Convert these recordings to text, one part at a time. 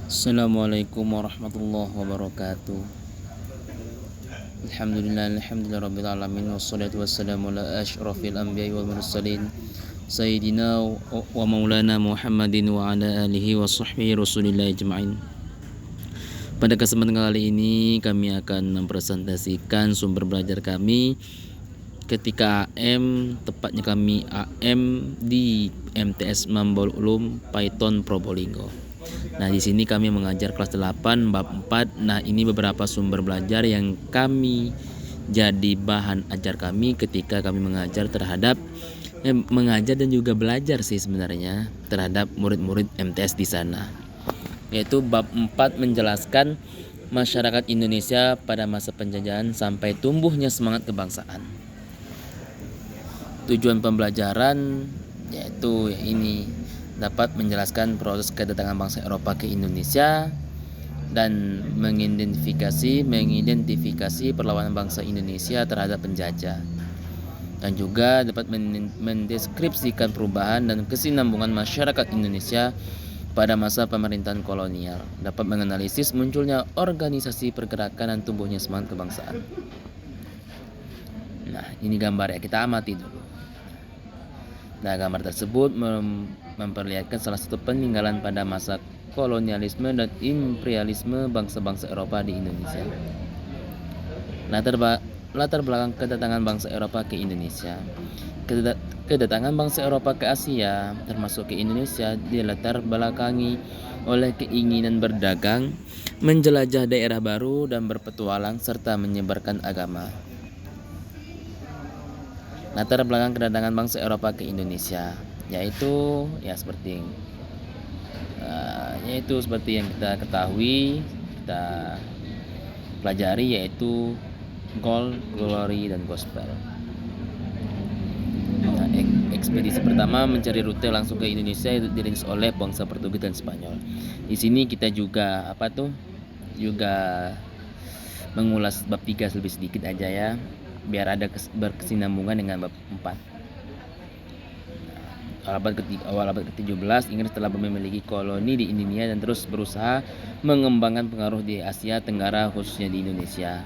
Assalamualaikum warahmatullahi wabarakatuh. Alhamdulillah rabbil alamin wassalatu wassalamu ala asyrafil anbiya'i wal mursalin sayyidina wa maulana Muhammadin wa ala alihi wa sahbihi rasulillah ajma'in. Pada kesempatan kali ini kami akan mempresentasikan sumber belajar kami ketika AM, tepatnya kami AM di MTS Mambaul Ulum Python Probolinggo. Nah, di sini kami mengajar kelas 8 bab 4. Nah, ini beberapa sumber belajar yang kami jadi bahan ajar kami ketika kami mengajar mengajar dan juga belajar sih sebenarnya terhadap murid-murid MTS di sana. Yaitu bab 4 menjelaskan masyarakat Indonesia pada masa penjajahan sampai tumbuhnya semangat kebangsaan. Tujuan pembelajaran yaitu ini dapat menjelaskan proses kedatangan bangsa Eropa ke Indonesia dan mengidentifikasi perlawanan bangsa Indonesia terhadap penjajah, dan juga dapat mendeskripsikan perubahan dan kesinambungan masyarakat Indonesia pada masa pemerintahan kolonial, dapat menganalisis munculnya organisasi pergerakan dan tumbuhnya semangat kebangsaan. Nah, ini gambar ya, kita amati dulu. Nah, gambar tersebut memperlihatkan salah satu peninggalan pada masa kolonialisme dan imperialisme bangsa-bangsa Eropa di Indonesia. Latar belakang kedatangan bangsa Eropa ke Indonesia. Kedatangan bangsa Eropa ke Asia, termasuk ke Indonesia, dilatar belakangi oleh keinginan berdagang, menjelajah daerah baru, dan berpetualang serta menyebarkan agama. Latar belakang kedatangan bangsa Eropa ke Indonesia yaitu seperti yang kita ketahui, kita pelajari, yaitu gold, glory, dan gospel. Nah, ekspedisi pertama mencari rute langsung ke Indonesia itu dirintis oleh bangsa Portugis dan Spanyol. Di sini kita juga mengulas bab 3 lebih sedikit aja ya, biar ada berkesinambungan dengan bab 4. Awal abad ke-17, Inggris telah memiliki koloni di India dan terus berusaha mengembangkan pengaruh di Asia Tenggara, khususnya di Indonesia.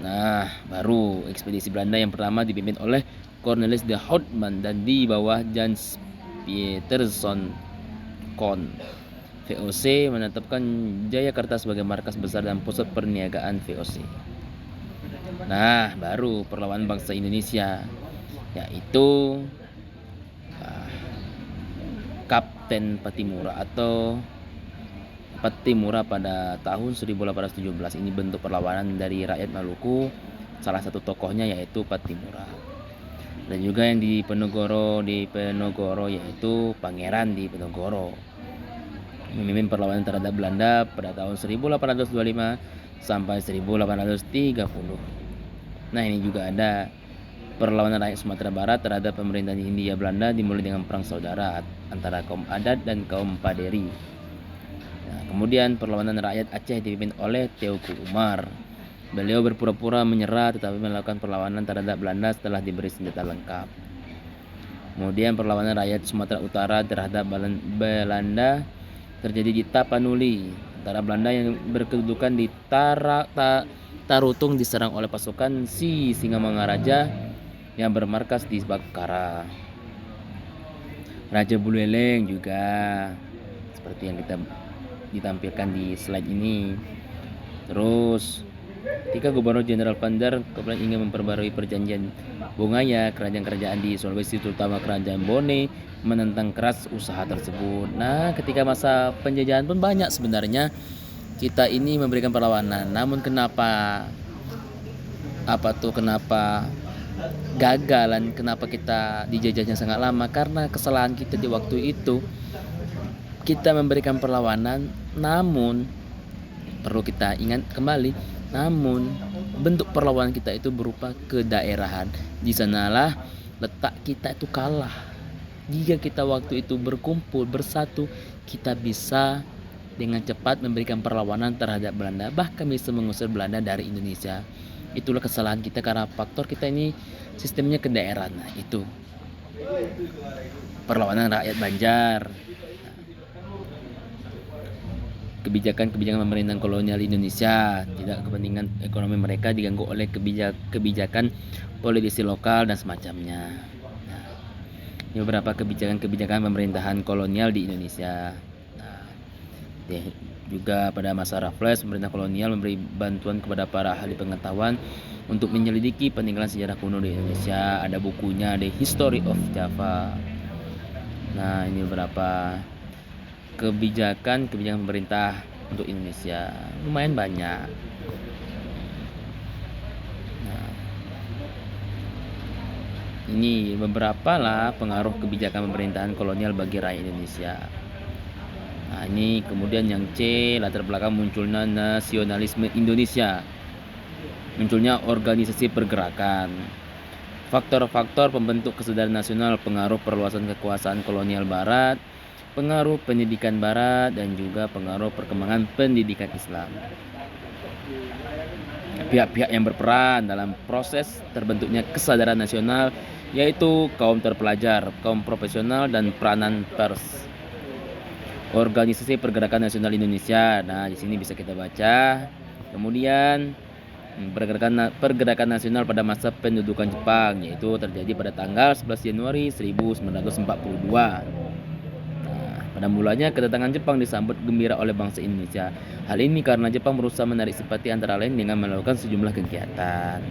Nah, baru ekspedisi Belanda yang pertama dipimpin oleh Cornelis de Houtman dan di bawah Jans Pieterszoon Koen. VOC menetapkan Jayakarta sebagai markas besar dan pusat perniagaan VOC. Nah, baru perlawanan bangsa Indonesia, yaitu Kapten Patimura atau Patimura pada tahun 1817. Ini bentuk perlawanan dari rakyat Maluku. Salah satu tokohnya yaitu Patimura. Dan juga yang di Penogoro yaitu Pangeran di Penogoro, memimpin perlawanan terhadap Belanda pada tahun 1825 sampai 1830. Nah, ini juga ada perlawanan rakyat Sumatera Barat terhadap pemerintahan Hindia Belanda dimulai dengan perang saudara antara kaum Adat dan kaum Paderi. Nah, kemudian perlawanan rakyat Aceh dipimpin oleh Teuku Umar. Beliau berpura-pura menyerah tetapi melakukan perlawanan terhadap Belanda setelah diberi senjata lengkap. Kemudian perlawanan rakyat Sumatera Utara terhadap Belanda terjadi di Tapanuli, antara Belanda yang berkedudukan di Tarutung diserang oleh pasukan Singamangaraja yang bermarkas di Bakara. Raja Buleleng juga seperti yang kita ditampilkan di slide ini. Terus ketika Gubernur Jenderal Pandar kemudian ingin memperbarui perjanjian Bongaya, kerajaan-kerajaan di Sulawesi terutama kerajaan Bone menentang keras usaha tersebut. Nah, ketika masa penjajahan pun banyak sebenarnya kita ini memberikan perlawanan. Namun kenapa gagalan, kenapa kita dijajahnya sangat lama? Karena kesalahan kita di waktu itu, kita memberikan perlawanan, namun perlu kita ingat kembali, namun bentuk perlawanan kita itu berupa kedaerahan. Di sanalah letak kita itu kalah. Jika kita waktu itu berkumpul bersatu, kita bisa dengan cepat memberikan perlawanan terhadap Belanda, bahkan bisa mengusir Belanda dari Indonesia. Itulah kesalahan kita karena faktor kita ini sistemnya kedaerahan. Nah, itu perlawanan rakyat Banjar. kebijakan-kebijakan pemerintahan kolonial Indonesia. Tidak kepentingan ekonomi mereka diganggu oleh kebijakan politik lokal dan semacamnya. Nah, ini beberapa kebijakan-kebijakan pemerintahan kolonial di Indonesia. Nah, juga pada masa Raffles, pemerintah kolonial memberi bantuan kepada para ahli pengetahuan untuk menyelidiki peninggalan sejarah kuno di Indonesia. Ada bukunya, The History of Java. Nah, ini beberapa kebijakan pemerintah untuk Indonesia, lumayan banyak. Nah, ini beberapa lah pengaruh kebijakan pemerintahan kolonial bagi rakyat Indonesia. Nah, ini kemudian yang C, latar belakang munculnya nasionalisme Indonesia, munculnya organisasi pergerakan, faktor-faktor pembentuk kesadaran nasional, pengaruh perluasan kekuasaan kolonial Barat, pengaruh pendidikan Barat, dan juga pengaruh perkembangan pendidikan Islam. Pihak-pihak yang berperan dalam proses terbentuknya kesadaran nasional yaitu kaum terpelajar, kaum profesional, dan peranan pers. Organisasi Pergerakan Nasional Indonesia. Nah, di sini bisa kita baca. Kemudian pergerakan nasional pada masa pendudukan Jepang, yaitu terjadi pada tanggal 11 Januari 1942. Pada mulanya kedatangan Jepang disambut gembira oleh bangsa Indonesia. Hal ini karena Jepang berusaha menarik simpati antara lain dengan melakukan sejumlah kegiatan.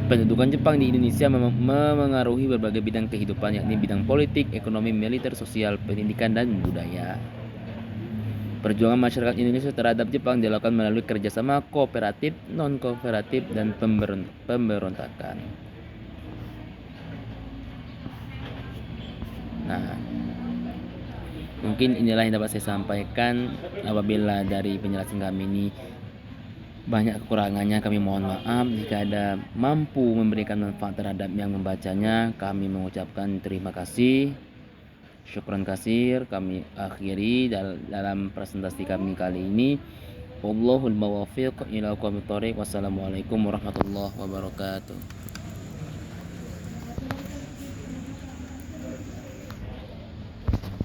Pendudukan Jepang di Indonesia memengaruhi berbagai bidang kehidupan, yakni bidang politik, ekonomi, militer, sosial, pendidikan, dan budaya. Perjuangan masyarakat Indonesia terhadap Jepang dilakukan melalui kerjasama kooperatif, non-kooperatif, dan pemberontakan. Nah, mungkin inilah yang dapat saya sampaikan. Apabila dari penjelasan kami ini banyak kekurangannya, kami mohon maaf. Jika ada mampu memberikan manfaat terhadap yang membacanya, kami mengucapkan terima kasih. Syukran kasir. Kami akhiri dalam presentasi kami kali ini. Wallahul muwaffiq ila aqwamit thoriq. Wassalamualaikum warahmatullahi wabarakatuh.